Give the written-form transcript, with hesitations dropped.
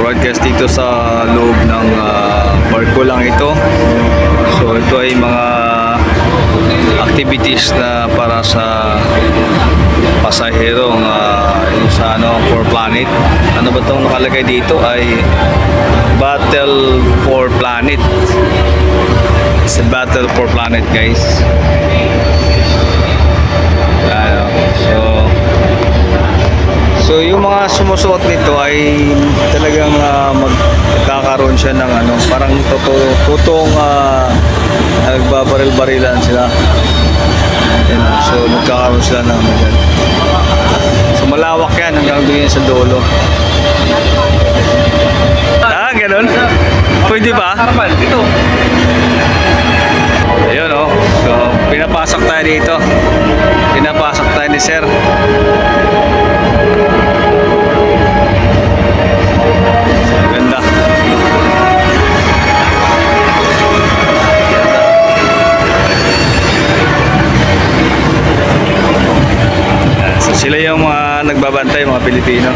broadcast dito sa loob ng barko lang ito. So ito ay mga activities na para sa pasaherong sa for planet. Ano ba itong nakalagay dito ay Battle for Planet. It's a battle for planet, guys. So yung mga sumusuot nito ay talagang magkakaroon siya ng parang totoong nagbabaril-barilan sila. So magkakaroon sila ng so malawak yan hanggang doon sa dulo. Ganun? Pwede ba? Dito. Ayun so pinapasok tayo dito. Pinapasok tayo ni Sir. Ganda. So sila yung mga nagbabantay, mga Pilipino.